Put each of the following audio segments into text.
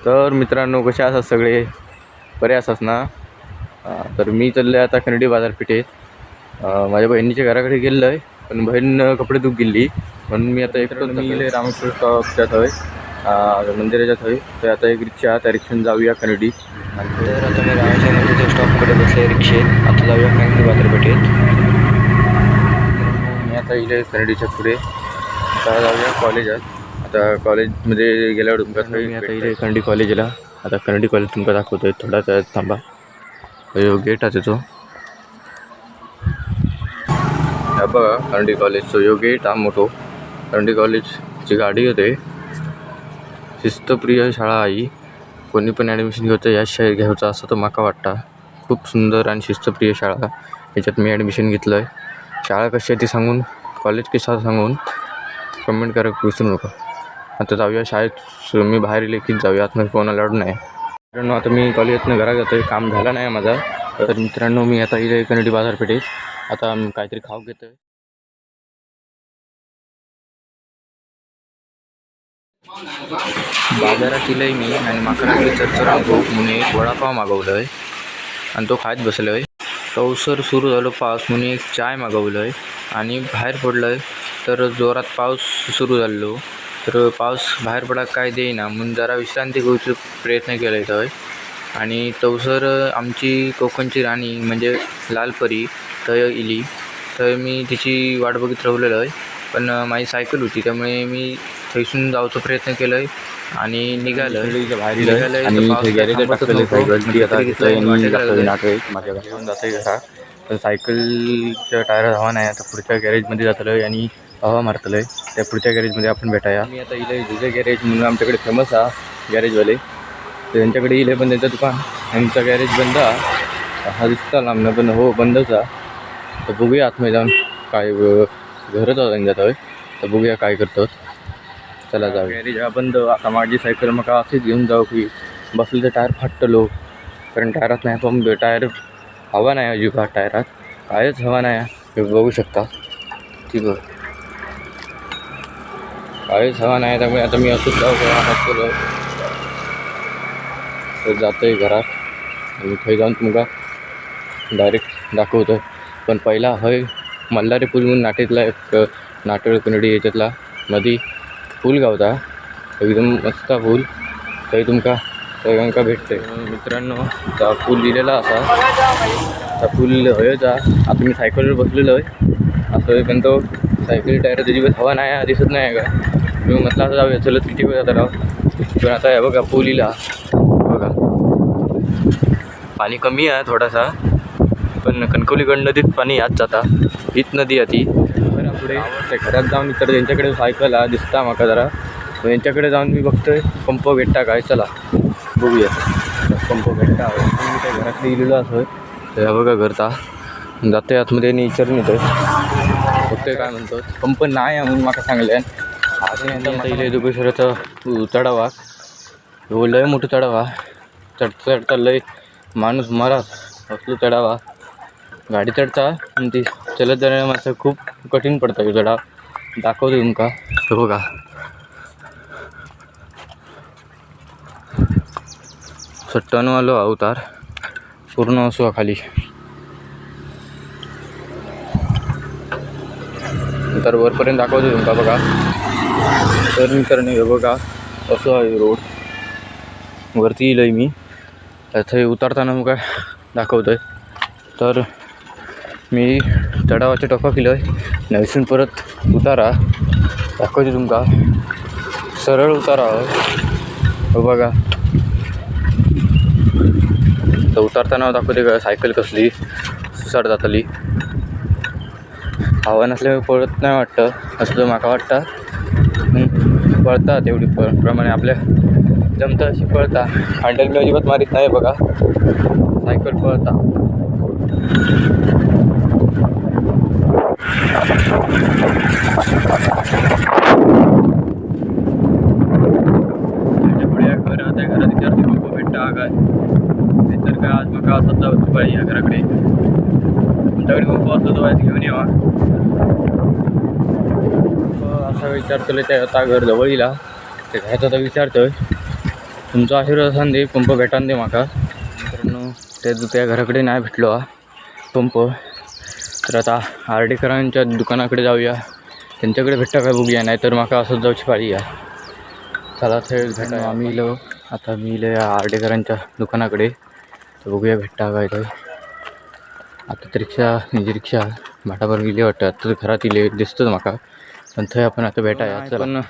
तर मित्रांनो, कसे असतात सगळे? बरे असतात ना? तर मी चाललो आहे आता खर्डी बाजारपेठेत. माझ्या बहिणीच्या घराकडे गेलो आहे, पण बहीण कपडे धुवून गेली, म्हणून मी आता एकटंच गेले रामेश्वर स्टॉपच्यात आहे, मंदिराच्यात आहे. तर आता एक रिक्षा, त्या रिक्षाने जाऊया खर्डी. तर आता मी रामेश्वर मंदिरच्या स्टॉपकडे बसले रिक्षेत. आता जाऊया खर्डी बाजारपेठेत. मी आता इले खर्डीच्या पुढे आता जाऊया कॉलेजात. आता कॉलेजमध्ये गेल्यावर तुमका मी आता इथे खंडी कॉलेजला, आता खंडी कॉलेज तुमका दाखवतोय. थोडा थांबा, गेट आहे तो. हा बघा खंडी कॉलेजचा यो गेट हा मोठो. खंडी कॉलेजची गाडी होते. शिस्तप्रिय शाळा आहे. कोणी पण ॲडमिशन घ्यायचं या शाळेत घ्यायचं असं तर माका वाटतं. खूप सुंदर आणि शिस्तप्रिय शाळा, याच्यात मी ॲडमिशन घेतलं आहे. शाळा कशी आहे ती सांगून, कॉलेज कसा सांगून कमेंट करायला विसरू नका. आता जाऊया शाळेत. मी बाहेर लेखीत जाऊया, आतमध्ये कोणाला अडून नाही. मित्रांनो, आता मी कॉलेजातनं घरात जातो आहे. काम झालं नाही माझा. तर मित्रांनो, मी आता इथे खंडी बाजारपेठेत आता काहीतरी खाऊ घेतो आहे. बाजारात येईल मी आणि माका चरचरा म्हणून एक वडापाव मागवलं आहे आणि तो खात बसलो आहे. पावसर सुरू झालं पाऊस म्हणून एक चाय मागवलं आहे आणि बाहेर पडलं आहे. तर जोरात पाऊस सुरू झालो, तर पाऊस बाहेर पडा काय देईना म्हणून जरा विश्रांती घेऊचा प्रयत्न केला आहे. आणि तवसर आमची कोकणची राणी म्हणजे लालपरी तय इली. तर मी तिची वाट बघत राहिलेलो आहे, पण माझी सायकल होती त्यामुळे मी थैसून जायचा प्रयत्न केला आहे आणि निघालं तर सायकलच्या टायर हवा नाही. आता पुढच्या गॅरेजमध्ये जातलं आहे आणि हवा मारतलं आहे. त्या पुढच्या गॅरेजमध्ये आपण भेटाया. मी आता इले जुजे गॅरेज म्हणून आमच्याकडे फेमस आहे गॅरेजवाले, तर त्यांच्याकडे येईल. पण त्यांचं दुकान, आमचा गॅरेज बंद हा दिसता लांबनं, पण हो बंदच आहे. तर बघूया आतमध्ये जाऊन काय घरच जात आहे. तर बघूया काय करतो. चला जाऊ. गॅरेज हा बंद. आता माझी सायकल मग असेच घेऊन जाऊ की बसलं तर टायर फाटलो, कारण टायरात नाही पण टायर हवा नाही अजिबात. टायरात कायच हवा नाही, हे बघू शकता. ठीक आहे, काहीच हवा नाही. त्यामुळे आता मी असंच जाऊ केलं तर जातो आहे घरात आणि थंय जाऊन तुमका डायरेक्ट दाखवतो. पण पहिला हय मल्हारी पूल म्हणून नाटेतला एक नाटळ कन्नडी याच्यातला मध्ये पूल गावता, एकदम मस्त पूल. थंय तुमका सगळ्यांका भेटते. मित्रांनो, त्या पूल दिलेला असा, त्या पूल हयचा. आता मी सायकलवर बसलेलो आहे असं, पण तो सायकल टायर त्याची हवा नाही दिसत नाही का. मी म्हटलं आता जाऊया, चलत किती वेळ जाता राव. पण आता आहे बघा पूल इला बघा, पाणी कमी आहे थोडासा, पण कणकवली नदीत पाणी यात जाता. हीच नदी आहे ती. बरं पुढे घरात जाऊन तर त्यांच्याकडे सायकल हा दिसता माका जरा, यांच्याकडे जाऊन मी बघतोय पंप भेटता काय. चला बघूया पंप भेटता. मी त्या घरात लिहिलेलं असं तर बघा घरता जाते आतमध्ये आणि विचारून येतोय बघतोय काय म्हणतो. पंप नाही आहे म्हणून माका सांगले. आता इले दुबेश्वराचा चढावा, हो लय मोठं चढावा. चढता लय माणूस मरा असलो चढावा. गाडी चढता आणि ती चलत जाणाऱ्या माणसं खूप कठीण पडतं चढाव. दाखवतो तुमका. हो बघा सट्टानं आलो अवतार पूर्ण असो खाली. तर वरपर्यंत दाखवतो तुमका बघा. तर मित्रांनो हे बघा असं आहे रोड. वरती येईल आहे मी, त्याचं उतरताना मग काय दाखवतो आहे. तर मी चढावाच्या टोका केलं आहे, नैसून परत उतारा दाखवते तुमका. सरळ उतारा हो बघा. तर उतरताना दाखवते का सायकल कसली सुसाट जातली. हवा नसल्यामुळे पळत नाही वाटतं असं तर माका वाटतं. पळतात तेवढी प्रमाणे आपल्या जमतं अशी पळता. हँडल मी अजिबात मारीत नाही बघा, सायकल पळता. पुढे घर आता घरात विचारते पंप भेटता काय, तर काय आज मग असंच जाऊ पाहिजे या घराकडे. तुमच्याकडे पंप असतो तो घेऊन येवा असा विचार केला. त्या आता घर जवळ येईल, ते घरात आता विचारतोय तुमचा आशीर्वाद असा दे पंप भेटान दे माका. मित्रांनो त्या घराकडे नाही भेटलो हा पंप. तर आता आर्डेकरांच्या दुकानाकडे जाऊया, त्यांच्याकडे भेटता काय बघूया, नाही तर माका असंच जाऊची पाळी या. चला ते भेटा. आम्ही इलो आता मी इलो या आर्डेकरांच्या दुकानाकडे, तर बघूया भेटता काय ते. आता तर रिक्षा भाटाभर गेली वाटतं, आता तर घरात इले दिसतंच माका. पण थंय आपण आता भेटाया. पण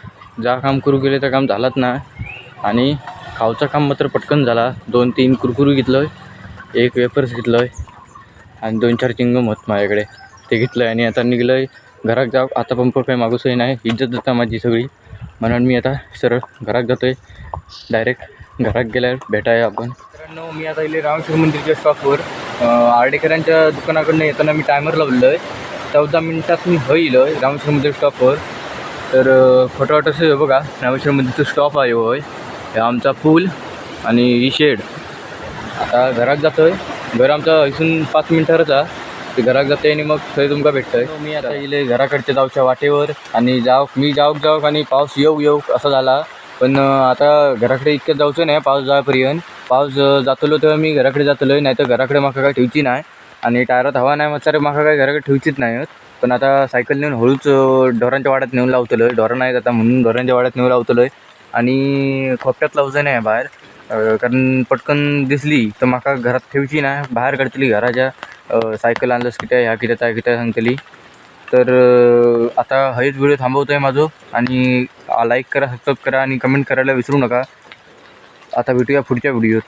जा काम करू गेले तर काम झालंच ना. आणि खावचं काम मात्र पटकन झाला. 2-3 कुरकुरू घेतलं, 1 वेफर्स घेतलं आणि 2-4 चिंगम होत माझ्याकडे, ते घेतलं आणि आता निघलं आहे घरात जाऊ. आता पंप काही मागूसही नाही, इज्जत जाता माझी सगळी, म्हणून मी आता सरळ घरात जातो आहे. डायरेक्ट घरात गेल्यावर भेटाया आपण. मित्रांनो मी आता इले रामेश्वर मंदिरच्या स्टॉपवर आर्डेकरांच्या दुकानाकडनं येताना मी टायमर लावलेलं आहे. 14 मिनिटात मी होईल रामेश्वर मंदिर स्टॉपवर. तर फोटो असं बघा, रामेश्वर मंदिरचं स्टॉप आहे होय, हे आमचा पूल आणि ही शेड. आता घरात जातो आहे, घर आमचा इथून 5 मिनिटावरच आहे. ते घरात जाते आणि मग थंय तुमका भेटतंय. मी आता इले घराकडच्या जाऊच्या वाटेवर आणि मी जाऊक आणि पाऊस येऊ असा झाला. पण आता घराकडे इतक्यात जाऊचं नाही, पाऊस जाईपर्यंत. पाऊस जातलो तेव्हा मी घराकडे जातलो आहे, नाही तर घराकडे माका काय ठेवची नाही. आणि टायरात हवा नाही मग माका काय घराकडे ठेवचीच नाही. पण आता सायकल नेऊन हळूच ढोरांच्या वाड्यात नेऊन लावतलो आहे. ढोरं नाही जाता म्हणून ढोरांच्या वाड्यात नेऊन लावतलो आहे. आणि खोपट्यात लावचं नाही बाहेर, कारण पटकन दिसली तर माका घरात ठेवची नाही, बाहेर काढतली घराच्या. सायकल आणलंस किती ह्या किती सांगतली. तर आता हेच व्हिडिओ थांबवतो आहे माझं. आणि लाईक करा, सबस्क्राईब करा आणि कमेंट करायला विसरू नका. आता भेटूया पुढच्या व्हिडिओत.